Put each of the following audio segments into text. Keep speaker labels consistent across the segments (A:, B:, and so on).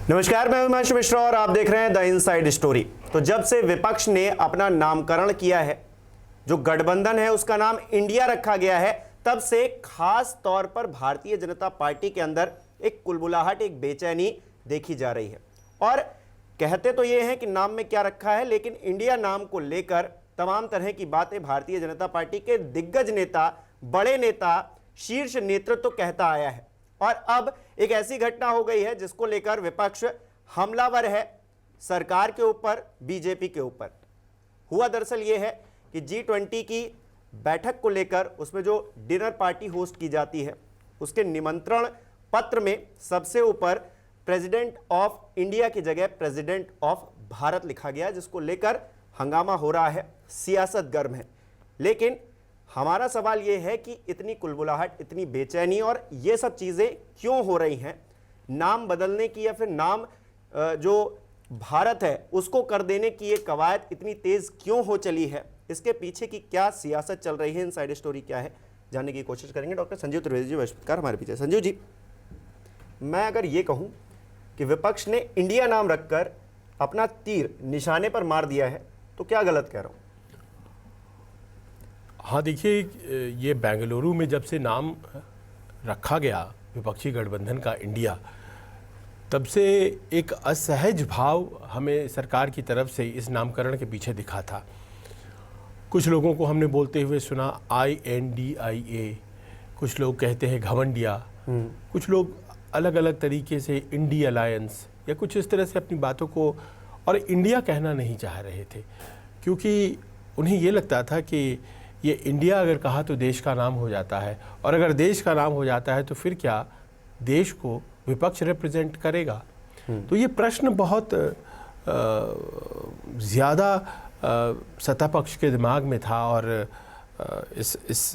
A: नमस्कार, मैं हिमांशु मिश्रा और आप देख रहे हैं द इनसाइड स्टोरी। तो जब से विपक्ष ने अपना नामकरण किया है, जो गठबंधन है उसका नाम इंडिया रखा गया है, तब से खास तौर पर भारतीय जनता पार्टी के अंदर एक कुलबुलाहट, एक बेचैनी देखी जा रही है। और कहते तो ये हैं कि नाम में क्या रखा है, लेकिन इंडिया नाम को लेकर तमाम तरह की बातें भारतीय जनता पार्टी के दिग्गज नेता, बड़े नेता, शीर्ष नेतृत्व तो कहता आया है। और अब एक ऐसी घटना हो गई है जिसको लेकर विपक्ष हमलावर है सरकार के ऊपर, बीजेपी के ऊपर। हुआ दरअसल यह है कि G20 की बैठक को लेकर उसमें जो डिनर पार्टी होस्ट की जाती है, उसके निमंत्रण पत्र में सबसे ऊपर प्रेसिडेंट ऑफ इंडिया की जगह प्रेसिडेंट ऑफ भारत लिखा गया, जिसको लेकर हंगामा हो रहा है, सियासत गर्म है। लेकिन हमारा सवाल यह है कि इतनी कुलबुलाहट, इतनी बेचैनी और ये सब चीज़ें क्यों हो रही हैं? नाम बदलने की या फिर नाम जो भारत है उसको कर देने की ये कवायद इतनी तेज़ क्यों हो चली है? इसके पीछे की क्या सियासत चल रही है, इनसाइड स्टोरी क्या है, जानने की कोशिश करेंगे। डॉक्टर संजीव त्रिवेदी जी वैश्विककार हमारे पीछे। संजीव जी, मैं अगर ये कहूँ कि विपक्ष ने इंडिया नाम रखकर अपना तीर निशाने पर मार दिया है, तो क्या गलत कह रहा हूँ?
B: हाँ, देखिए, ये बेंगलुरु में जब से नाम रखा गया विपक्षी गठबंधन का इंडिया, तब से एक असहज भाव हमें सरकार की तरफ से इस नामकरण के पीछे दिखा था। कुछ लोगों को हमने बोलते हुए सुना INDIA, कुछ लोग कहते हैं घमंडिया, कुछ लोग अलग अलग तरीके से इंडी अलायंस या कुछ इस तरह से अपनी बातों को, और इंडिया कहना नहीं चाह रहे थे, क्योंकि उन्हें ये लगता था कि ये इंडिया अगर कहा तो देश का नाम हो जाता है, और अगर देश का नाम हो जाता है तो फिर क्या देश को विपक्ष रिप्रेजेंट करेगा? तो ये प्रश्न बहुत ज़्यादा सत्ता पक्ष के दिमाग में था। और इस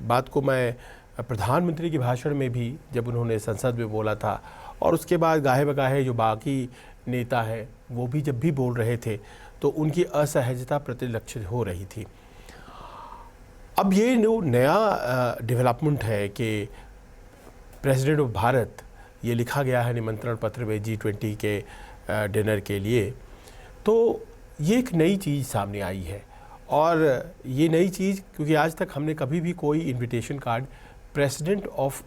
B: बात को मैं प्रधानमंत्री के भाषण में भी, जब उन्होंने संसद में बोला था, और उसके बाद गाहे बगाहे जो बाकी नेता हैं वो भी जब भी बोल रहे थे, तो उनकी असहजता प्रतिलक्षित हो रही थी। अब ये जो नया डेवलपमेंट है कि प्रेसिडेंट ऑफ भारत ये लिखा गया है निमंत्रण पत्र में G20 के डिनर के लिए, तो ये एक नई चीज़ सामने आई है। और ये नई चीज़, क्योंकि आज तक हमने कभी भी कोई invitation card president of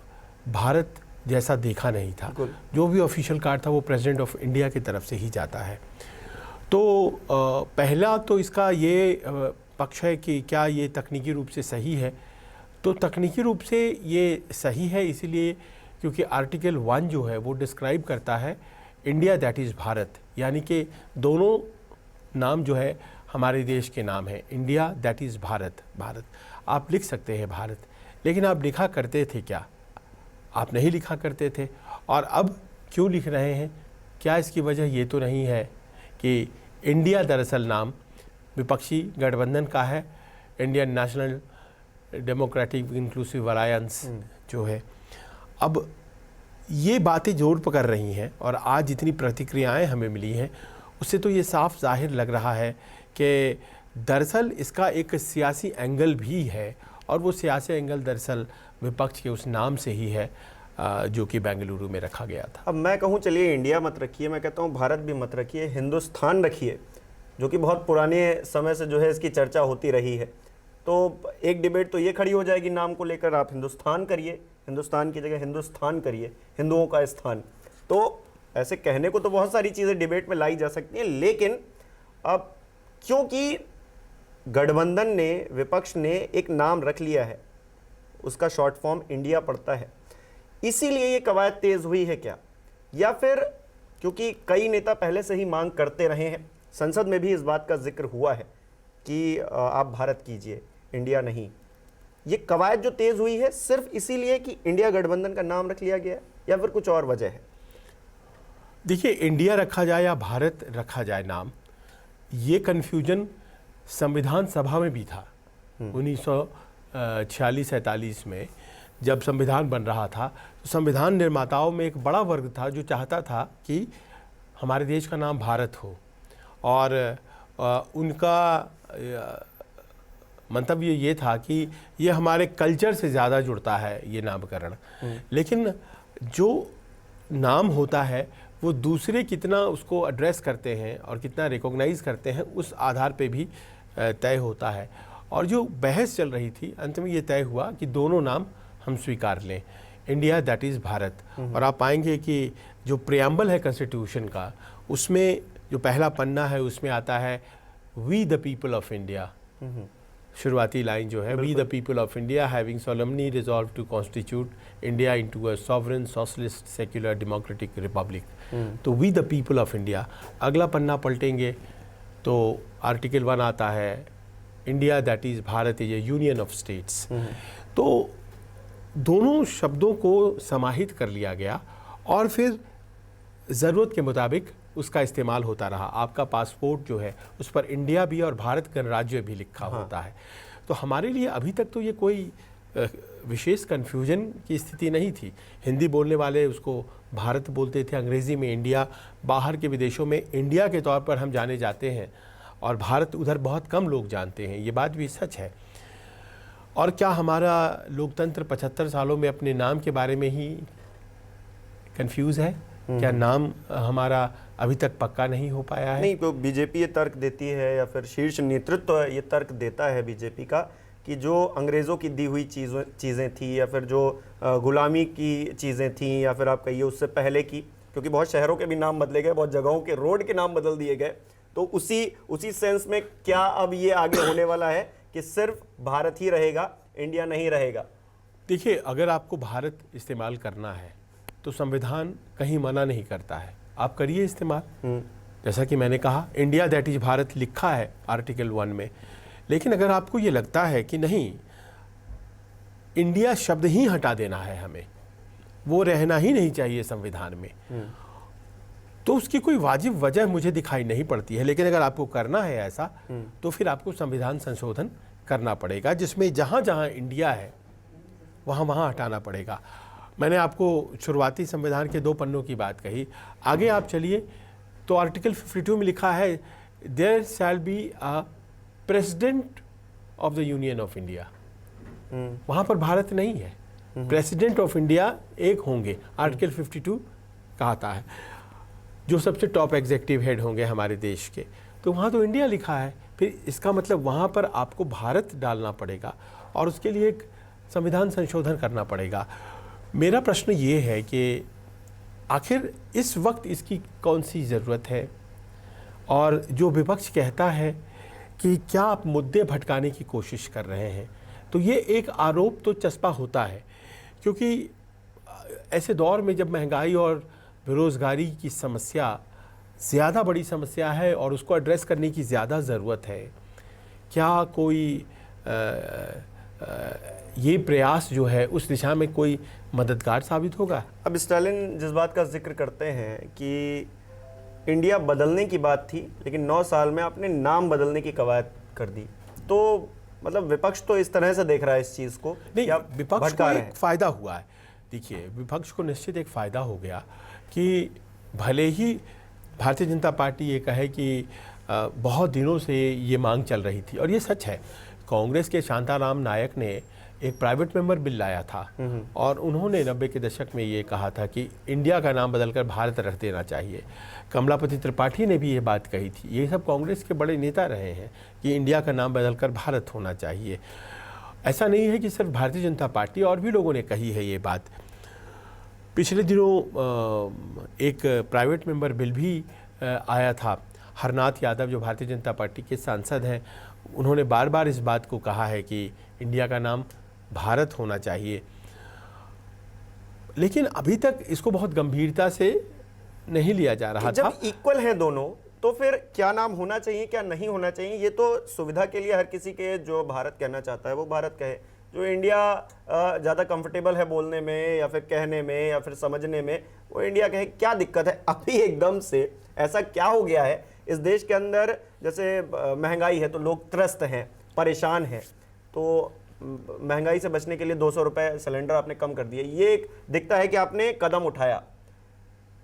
B: Bharat जैसा देखा नहीं था। जो भी ऑफिशियल कार्ड था वो प्रेसिडेंट ऑफ इंडिया की तरफ से ही जाता है। तो पहला तो इसका ये पक्ष है कि क्या ये तकनीकी रूप से सही है? तो तकनीकी रूप से ये सही है, इसीलिए क्योंकि आर्टिकल 1 जो है वो डिस्क्राइब करता है इंडिया दैट इज़ भारत, यानी कि दोनों नाम जो है हमारे देश के नाम है, India that is Bharat. Bharat आप लिख सकते हैं भारत, लेकिन आप लिखा करते थे क्या? आप नहीं लिखा करते थे। और अब क्यों लिख रहे हैं? क्या इसकी वजह ये तो नहीं है कि इंडिया दरअसल नाम विपक्षी गठबंधन का है, Indian national democratic inclusive alliance जो है। अब ये बातें जोर पकड़ रही हैं, और आज जितनी प्रतिक्रियाएं हमें मिली हैं उससे तो ये साफ जाहिर लग रहा है कि दरअसल इसका एक सियासी एंगल भी है, और वो सियासी एंगल दरअसल विपक्ष के उस नाम से ही है जो कि बेंगलुरु में रखा गया था।
A: अब मैं कहूँ चलिए इंडिया मत रखिए, मैं कहता हूँ भारत भी मत रखिए, हिंदुस्तान रखिए, जो कि बहुत पुराने समय से जो है इसकी चर्चा होती रही है। तो एक डिबेट तो ये खड़ी हो जाएगी नाम को लेकर, आप हिंदुस्तान करिए, हिंदुस्तान की जगह हिंदुस्तान करिए, हिंदुओं का स्थान। तो ऐसे कहने को तो बहुत सारी चीज़ें डिबेट में लाई जा सकती हैं, लेकिन अब क्योंकि गठबंधन ने, विपक्ष ने एक नाम रख लिया है, उसका शॉर्ट फॉर्म इंडिया पड़ता है, इसीलिए ये कवायद तेज़ हुई है क्या? या फिर क्योंकि कई नेता पहले से ही मांग करते रहे हैं, संसद में भी इस बात का जिक्र हुआ है कि आप भारत कीजिए, इंडिया नहीं। ये कवायद जो तेज़ हुई है सिर्फ इसीलिए कि इंडिया गठबंधन का नाम रख लिया गया है, या फिर कुछ और वजह है?
B: देखिए, इंडिया रखा जाए या भारत रखा जाए नाम, ये कन्फ्यूजन संविधान सभा में भी था। 1946-47 में जब संविधान बन रहा था, तो संविधान निर्माताओं में एक बड़ा वर्ग था जो चाहता था कि हमारे देश का नाम भारत हो, और उनका मंतव्य ये था कि ये हमारे कल्चर से ज़्यादा जुड़ता है ये नामकरण। लेकिन जो नाम होता है वो दूसरे कितना उसको एड्रेस करते हैं और कितना रिकॉग्नाइज करते हैं, उस आधार पे भी तय होता है। और जो बहस चल रही थी, अंत में ये तय हुआ कि दोनों नाम हम स्वीकार लें, इंडिया दैट इज़ भारत। और आप पाएंगे कि जो प्रियम्बल है कॉन्स्टिट्यूशन का, उसमें जो पहला पन्ना है उसमें आता है we the people of India. शुरुआती लाइन जो है, we the people of India having solemnly resolve to constitute India into a sovereign socialist secular democratic republic. तो we the people of India. अगला पन्ना पलटेंगे तो आर्टिकल 1 आता है, India that is Bharat is a union of states. तो दोनों शब्दों को समाहित कर लिया गया और फिर ज़रूरत के मुताबिक उसका इस्तेमाल होता रहा। आपका पासपोर्ट जो है उस पर इंडिया भी और भारत गणराज्य भी लिखा होता है। तो हमारे लिए अभी तक तो ये कोई विशेष कन्फ्यूजन की स्थिति नहीं थी। हिंदी बोलने वाले उसको भारत बोलते थे, अंग्रेज़ी में इंडिया, बाहर के विदेशों में इंडिया के तौर पर हम जाने जाते हैं और भारत उधर बहुत कम लोग जानते हैं, ये बात भी सच है। और क्या हमारा लोकतंत्र 75 सालों में अपने नाम के बारे में ही कंफ्यूज है? क्या नाम हमारा अभी तक पक्का नहीं हो पाया है?
A: नहीं, तो बीजेपी ये तर्क देती है या फिर शीर्ष नेतृत्व ये तर्क देता है बीजेपी का कि जो अंग्रेज़ों की दी हुई चीज़ें थी या फिर जो गुलामी की चीज़ें थी या फिर आप कहिए उससे पहले की, क्योंकि बहुत शहरों के भी नाम बदले गए, बहुत जगहों के रोड के नाम बदल दिए गए, तो उसी सेंस में क्या अब ये आगे होने वाला है कि सिर्फ भारत ही रहेगा, इंडिया नहीं रहेगा?
B: देखिए, अगर आपको भारत इस्तेमाल करना है तो संविधान कहीं मना नहीं करता है, आप करिए इस्तेमाल। जैसा कि मैंने कहा, इंडिया दैट इज भारत लिखा है आर्टिकल 1 में। लेकिन अगर आपको ये लगता है कि नहीं, इंडिया शब्द ही हटा देना है हमें, वो रहना ही नहीं चाहिए संविधान में, तो उसकी कोई वाजिब वजह मुझे दिखाई नहीं पड़ती है। लेकिन अगर आपको करना है ऐसा, तो फिर आपको संविधान संशोधन करना पड़ेगा, जिसमें जहाँ जहाँ इंडिया है वहाँ वहाँ हटाना पड़ेगा। मैंने आपको शुरुआती संविधान के 2 पन्नों की बात कही। आगे आप चलिए तो आर्टिकल 52 में लिखा है, there shall be a president of the union of India. वहाँ पर भारत नहीं है, प्रेसिडेंट ऑफ इंडिया एक होंगे, आर्टिकल 52 कहता है, जो सबसे टॉप एग्जीक्यूटिव हेड होंगे हमारे देश के। तो वहाँ तो इंडिया लिखा है, फिर इसका मतलब वहाँ पर आपको भारत डालना पड़ेगा और उसके लिए एक संविधान संशोधन करना पड़ेगा। मेरा प्रश्न ये है कि आखिर इस वक्त इसकी कौन सी ज़रूरत है? और जो विपक्ष कहता है कि क्या आप मुद्दे भटकाने की कोशिश कर रहे हैं, तो ये एक आरोप तो चस्पा होता है, क्योंकि ऐसे दौर में जब महंगाई और बेरोज़गारी की समस्या ज़्यादा बड़ी समस्या है और उसको एड्रेस करने की ज़्यादा ज़रूरत है, क्या कोई ये प्रयास जो है उस दिशा में कोई मददगार साबित होगा?
A: अब स्टालिन जिस बात का जिक्र करते हैं कि इंडिया बदलने की बात थी, लेकिन 9 साल में आपने नाम बदलने की कवायद कर दी, तो मतलब विपक्ष तो इस तरह से देख रहा है इस चीज़ को।
B: नहीं, विपक्ष को एक फ़ायदा हुआ है। देखिए, विपक्ष को निश्चित एक फ़ायदा हो गया कि भले ही भारतीय जनता पार्टी ये कहे कि बहुत दिनों से ये मांग चल रही थी, और ये सच है। कांग्रेस के शांताराम नायक ने एक प्राइवेट मेंबर बिल लाया था और उन्होंने 90 के दशक में ये कहा था कि इंडिया का नाम बदलकर भारत रख देना चाहिए। कमलापति त्रिपाठी ने भी ये बात कही थी। ये सब कांग्रेस के बड़े नेता रहे हैं कि इंडिया का नाम बदलकर भारत होना चाहिए। ऐसा नहीं है कि सिर्फ भारतीय जनता पार्टी, और भी लोगों ने कही है ये बात। पिछले दिनों एक प्राइवेट मेंबर बिल भी आया था। हरनाथ यादव जो भारतीय जनता पार्टी के सांसद हैं, उन्होंने बार बार इस बात को कहा है कि इंडिया का नाम भारत होना चाहिए, लेकिन अभी तक इसको बहुत गंभीरता से नहीं लिया जा रहा था।
A: जब इक्वल हैं दोनों, तो फिर क्या नाम होना चाहिए, क्या नहीं होना चाहिए, ये तो सुविधा के लिए हर किसी के, जो भारत कहना चाहता है वो भारत कहे, जो इंडिया ज़्यादा कंफर्टेबल है बोलने में या फिर कहने में या फिर समझने में, वो इंडिया कहे। क्या दिक्कत है अभी एकदम से? ऐसा क्या हो गया है इस देश के अंदर? जैसे महंगाई है तो लोग त्रस्त हैं, परेशान हैं, तो महंगाई से बचने के लिए 200 रुपये सिलेंडर आपने कम कर दिए। ये एक दिखता है कि आपने कदम उठाया।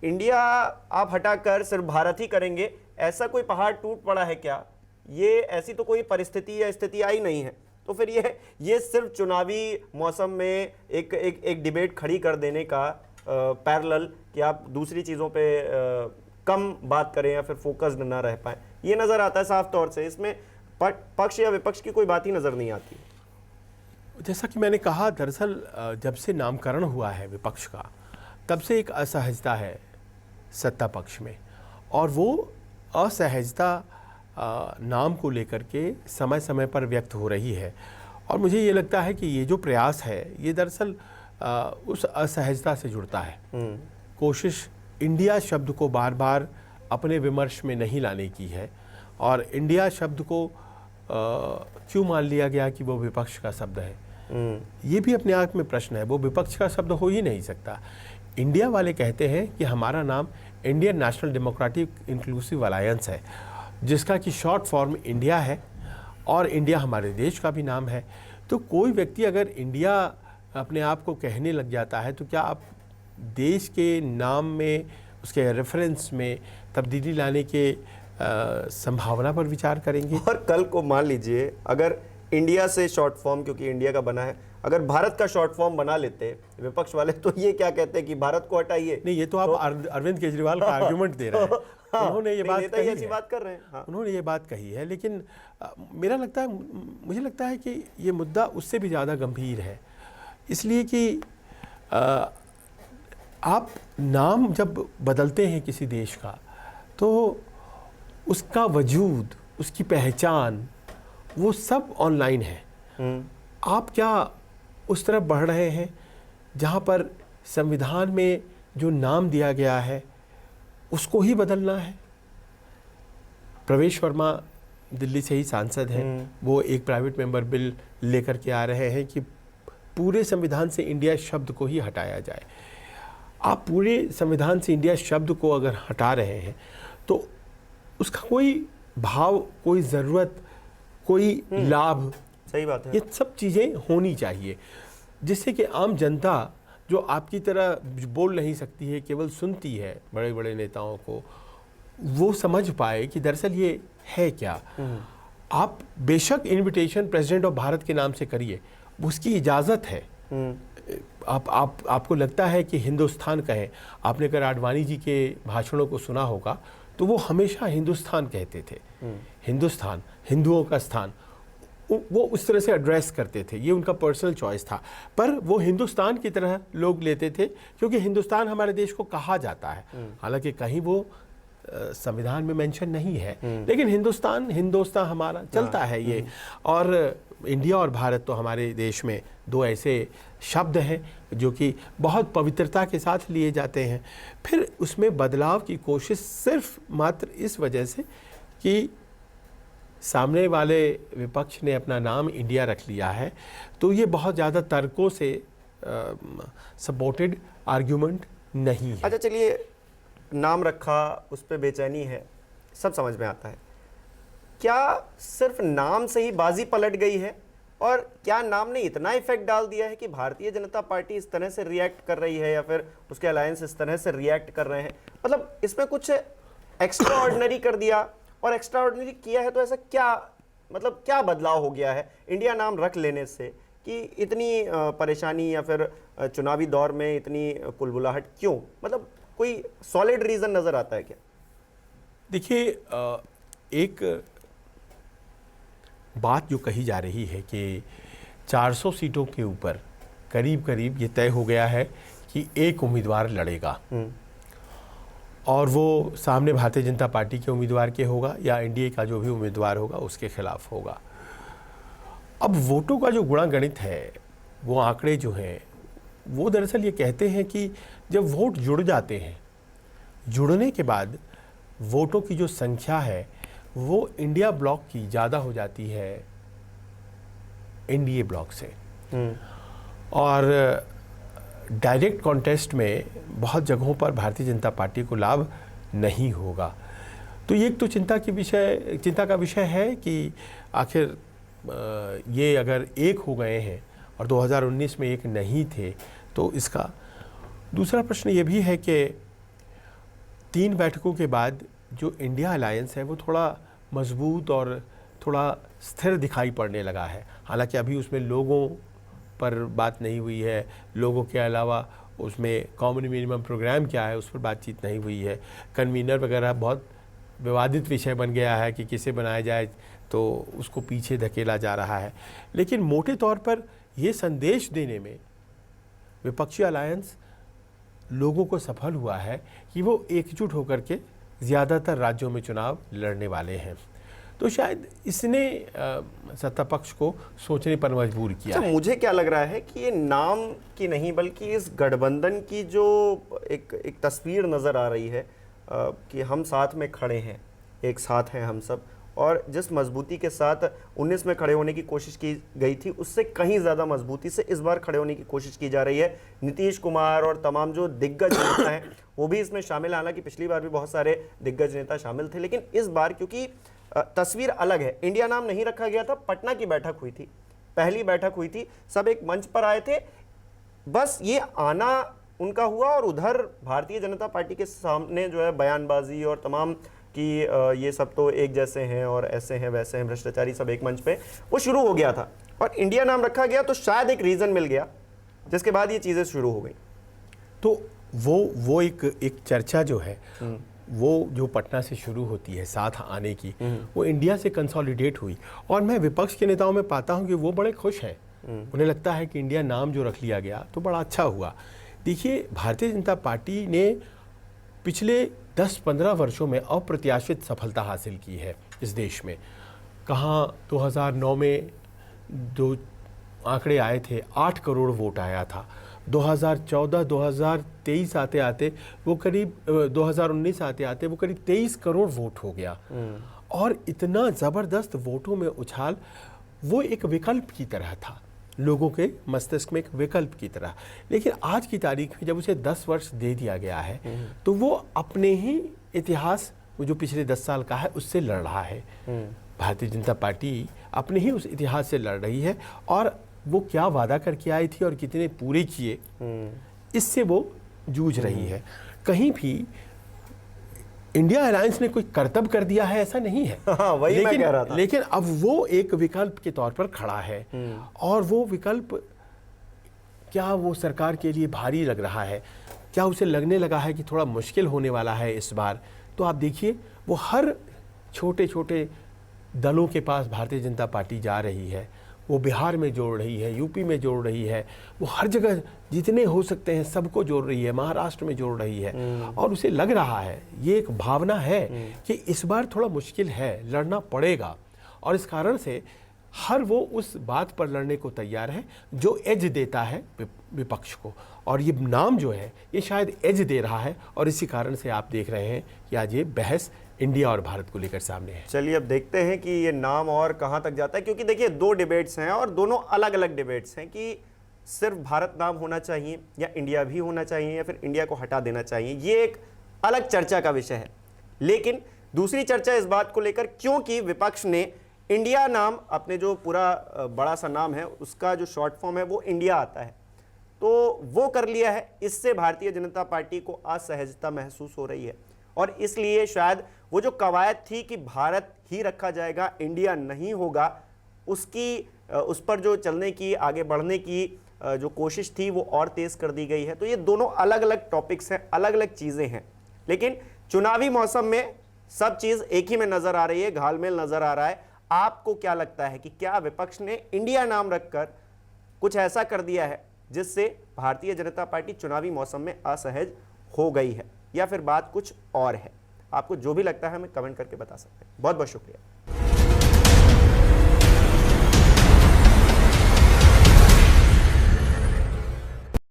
A: इंडिया आप हटाकर सिर्फ भारत ही करेंगे, ऐसा कोई पहाड़ टूट पड़ा है क्या? ये ऐसी तो कोई परिस्थिति या स्थिति आई नहीं है। तो फिर ये सिर्फ चुनावी मौसम में एक डिबेट खड़ी कर देने का पैरेलल कि आप दूसरी चीज़ों पे कम बात करें या फिर फोकस्ड ना रह पाए, ये नज़र आता है साफ तौर से। इसमें पक्ष या विपक्ष की कोई बात ही नज़र नहीं आती।
B: जैसा कि मैंने कहा, दरअसल जब से नामकरण हुआ है विपक्ष का, तब से एक असहजता है सत्ता पक्ष में, और वो असहजता नाम को लेकर के समय समय पर व्यक्त हो रही है। और मुझे ये लगता है कि ये जो प्रयास है ये दरअसल उस असहजता से जुड़ता है। कोशिश इंडिया शब्द को बार बार अपने विमर्श में नहीं लाने की है, और इंडिया शब्द को क्यों मान लिया गया कि वो विपक्ष का शब्द है, ये भी अपने आप में प्रश्न है। वो विपक्ष का शब्द हो ही नहीं सकता। इंडिया वाले कहते हैं कि हमारा नाम Indian national democratic inclusive alliance है, जिसका कि शॉर्ट फॉर्म इंडिया है, और इंडिया हमारे देश का भी नाम है। तो कोई व्यक्ति अगर इंडिया अपने आप को कहने लग जाता है, तो क्या आप देश के नाम में, उसके रेफरेंस में तब्दीली लाने के संभावना पर विचार करेंगे?
A: और कल को मान लीजिए अगर इंडिया से शॉर्ट फॉर्म, क्योंकि इंडिया का बना है, अगर भारत का शॉर्ट फॉर्म बना लेते विपक्ष वाले, तो ये क्या कहते हैं कि भारत को हटाइए।
B: नहीं, ये तो आप अरविंद केजरीवाल का आर्गुमेंट दे रहे हैं।
A: हाँ,
B: उन्होंने ये बात कही है,
A: बात कर रहे हैं। हाँ।
B: उन्होंने ये बात कही है, लेकिन मुझे लगता है कि ये मुद्दा उससे भी ज़्यादा गंभीर है। इसलिए कि आप नाम जब बदलते हैं किसी देश का, तो उसका वजूद, उसकी पहचान, वो सब ऑनलाइन है। आप क्या उस तरफ बढ़ रहे हैं जहाँ पर संविधान में जो नाम दिया गया है उसको ही बदलना है? प्रवेश वर्मा दिल्ली से ही सांसद हैं, वो एक प्राइवेट मेंबर बिल लेकर के आ रहे हैं कि पूरे संविधान से इंडिया शब्द को ही हटाया जाए। आप पूरे संविधान से इंडिया शब्द को अगर हटा रहे हैं तो उसका कोई भाव, कोई ज़रूरत, कोई लाभ,
A: सही बात है,
B: ये सब चीज़ें होनी चाहिए, जिससे कि आम जनता जो आपकी तरह बोल नहीं सकती है, केवल सुनती है बड़े बड़े नेताओं को, वो समझ पाए कि दरअसल ये है क्या। आप बेशक इनविटेशन प्रेसिडेंट ऑफ भारत के नाम से करिए, उसकी इजाज़त है। आपको लगता है कि हिंदुस्तान कहें, आपने अगर आडवाणी जी के भाषणों को सुना होगा तो वो हमेशा हिंदुस्तान कहते थे। हिंदुस्तान, हिंदुओं का स्थान, वो उस तरह से एड्रेस करते थे, ये उनका पर्सनल चॉइस था। पर वो हिंदुस्तान की तरह लोग लेते थे, क्योंकि हिंदुस्तान हमारे देश को कहा जाता है। हालांकि कहीं वो संविधान में मेंशन नहीं है, लेकिन हिंदुस्तान हमारा चलता है ये। और इंडिया और भारत तो हमारे देश में दो ऐसे शब्द हैं जो कि बहुत पवित्रता के साथ लिए जाते हैं। फिर उसमें बदलाव की कोशिश सिर्फ मात्र इस वजह से कि सामने वाले विपक्ष ने अपना नाम इंडिया रख लिया है, तो ये बहुत ज़्यादा तर्कों से सपोर्टेड आर्ग्यूमेंट नहीं है।
A: अच्छा, चलिए, नाम रखा, उस पर बेचैनी है, सब समझ में आता है। क्या सिर्फ नाम से ही बाजी पलट गई है, और क्या नाम ने इतना इफेक्ट डाल दिया है कि भारतीय जनता पार्टी इस तरह से रिएक्ट कर रही है, या फिर उसके अलायंस इस तरह से रिएक्ट कर रहे हैं? मतलब इसमें कुछ एक्स्ट्रा ऑर्डिनरी कर दिया, और एक्स्ट्रा ऑर्डिनरी किया है तो ऐसा क्या, मतलब क्या बदलाव हो गया है इंडिया नाम रख लेने से कि इतनी परेशानी, या फिर चुनावी दौर में इतनी कुलबुलाहट क्यों? मतलब कोई सॉलिड रीजन नजर आता है क्या?
B: देखिए, एक बात जो कही जा रही है कि 400 सीटों के ऊपर करीब करीब ये तय हो गया है कि एक उम्मीदवार लड़ेगा, और वो सामने भारतीय जनता पार्टी के उम्मीदवार के होगा या एनडीए का जो भी उम्मीदवार होगा उसके खिलाफ होगा। अब वोटों का जो गुणागणित है, वो आंकड़े जो हैं, वो दरअसल ये कहते हैं कि जब वोट जुड़ जाते हैं, जुड़ने के बाद वोटों की जो संख्या है वो इंडिया ब्लॉक की ज़्यादा हो जाती है एनडीए ब्लॉक से। और डायरेक्ट कॉन्टेस्ट में बहुत जगहों पर भारतीय जनता पार्टी को लाभ नहीं होगा। तो ये एक तो चिंता का विषय है कि आखिर ये अगर एक हो गए हैं और 2019 में एक नहीं थे तो इसका। दूसरा प्रश्न ये भी है कि 3 बैठकों के बाद जो इंडिया अलायंस है वो थोड़ा मजबूत और थोड़ा स्थिर दिखाई पड़ने लगा है। हालांकि अभी उसमें लोगों पर बात नहीं हुई है, लोगों के अलावा उसमें कॉमन मिनिमम प्रोग्राम क्या है उस पर बातचीत नहीं हुई है। कन्वीनर वगैरह बहुत विवादित विषय बन गया है कि किसे बनाया जाए, तो उसको पीछे धकेला जा रहा है। लेकिन मोटे तौर पर ये संदेश देने में विपक्षी अलायंस लोगों को सफल हुआ है कि वो एकजुट होकर के ज़्यादातर राज्यों में चुनाव लड़ने वाले हैं। तो शायद इसने सत्ता पक्ष को सोचने पर मजबूर किया है।
A: मुझे क्या लग रहा है कि ये नाम की नहीं बल्कि इस गठबंधन की जो एक तस्वीर नज़र आ रही है कि हम साथ में खड़े हैं, एक साथ हैं हम सब, और जिस मजबूती के साथ 19 में खड़े होने की कोशिश की गई थी उससे कहीं ज़्यादा मजबूती से इस बार खड़े होने की कोशिश की जा रही है। नीतीश कुमार और तमाम जो दिग्गज नेता हैं वो भी इसमें शामिल, हालांकि पिछली बार भी बहुत सारे दिग्गज नेता शामिल थे, लेकिन इस बार क्योंकि तस्वीर अलग है। इंडिया नाम नहीं रखा गया था, पटना की बैठक हुई थी, पहली बैठक हुई थी, सब एक मंच पर आए थे, बस ये आना उनका हुआ और उधर भारतीय जनता पार्टी के सामने जो है बयानबाजी और तमाम कि ये सब तो एक जैसे हैं और ऐसे हैं वैसे हैं भ्रष्टाचारी, सब एक मंच पे वो शुरू हो गया था और इंडिया नाम रखा गया तो शायद एक रीज़न मिल गया जिसके बाद ये चीज़ें शुरू हो गई।
B: तो वो एक चर्चा जो है वो जो पटना से शुरू होती है साथ आने की, वो इंडिया से कंसोलिडेट हुई और मैं विपक्ष के नेताओं में पाता हूं कि वो बड़े खुश हैं। उन्हें लगता है कि इंडिया नाम जो रख लिया गया तो बड़ा अच्छा हुआ। देखिए, भारतीय जनता पार्टी ने पिछले 10-15 वर्षों में अप्रत्याशित सफलता हासिल की है इस देश में। कहाँ 2009 में जो आंकड़े आए थे 8 करोड़ वोट आया था, 2014-2023 आते आते वो करीब 2019 आते आते वो करीब 23 करोड़ वोट हो गया। और इतना ज़बरदस्त वोटों में उछाल, वो एक विकल्प की तरह था, लोगों के मस्तिष्क में एक विकल्प की तरह। लेकिन आज की तारीख में जब उसे 10 वर्ष दे दिया गया है तो वो अपने ही इतिहास, वो जो पिछले 10 साल का है, उससे लड़ रहा है। भारतीय जनता पार्टी अपने ही उस इतिहास से लड़ रही है और वो क्या वादा करके आई थी और कितने पूरे किए, इससे वो जूझ रही है। कहीं भी इंडिया अलायंस ने कोई कर्तव्य कर दिया है ऐसा नहीं है।
A: हाँ, वही मैं कह रहा था।
B: लेकिन अब वो एक विकल्प के तौर पर खड़ा है और वो विकल्प क्या वो सरकार के लिए भारी लग रहा है, क्या उसे लगने लगा है कि थोड़ा मुश्किल होने वाला है इस बार। तो आप देखिए, वो हर छोटे छोटे दलों के पास भारतीय जनता पार्टी जा रही है। वो बिहार में जोड़ रही है, यूपी में जोड़ रही है, वो हर जगह जितने हो सकते हैं सबको जोड़ रही है, महाराष्ट्र में जोड़ रही है। और उसे लग रहा है, ये एक भावना है कि इस बार थोड़ा मुश्किल है, लड़ना पड़ेगा। और इस कारण से हर वो उस बात पर लड़ने को तैयार है जो एज देता है विपक्ष को। और ये नाम जो है ये शायद एज दे रहा है और इसी कारण से आप देख रहे हैं कि आज ये बहस इंडिया और भारत को लेकर सामने है।
A: चलिए अब देखते हैं कि ये नाम और कहां तक जाता है, क्योंकि देखिए 2 डिबेट्स हैं और दोनों अलग अलग डिबेट्स हैं कि सिर्फ भारत नाम होना चाहिए या इंडिया भी होना चाहिए या फिर इंडिया को हटा देना चाहिए। ये एक अलग चर्चा का विषय है। लेकिन दूसरी चर्चा इस बात को लेकर, क्योंकि विपक्ष ने इंडिया नाम, अपने जो पूरा बड़ा सा नाम है उसका जो शॉर्ट फॉर्म है वो इंडिया आता है, तो वो कर लिया है। इससे भारतीय जनता पार्टी को असहजता महसूस हो रही है और इसलिए शायद वो जो कवायद थी कि भारत ही रखा जाएगा, इंडिया नहीं होगा, उस पर जो चलने की, आगे बढ़ने की जो कोशिश थी वो और तेज कर दी गई है। तो ये दोनों अलग अलग टॉपिक्स हैं, अलग अलग चीज़ें हैं। लेकिन चुनावी मौसम में सब चीज़ एक ही में नज़र आ रही है, घालमेल नज़र आ रहा है। आपको क्या लगता है कि क्या विपक्ष ने इंडिया नाम रखकर कुछ ऐसा कर दिया है जिससे भारतीय जनता पार्टी चुनावी मौसम में असहज हो गई है, या फिर बात कुछ और है? आपको जो भी लगता है हमें कमेंट करके बता सकते हैं। बहुत बहुत शुक्रिया।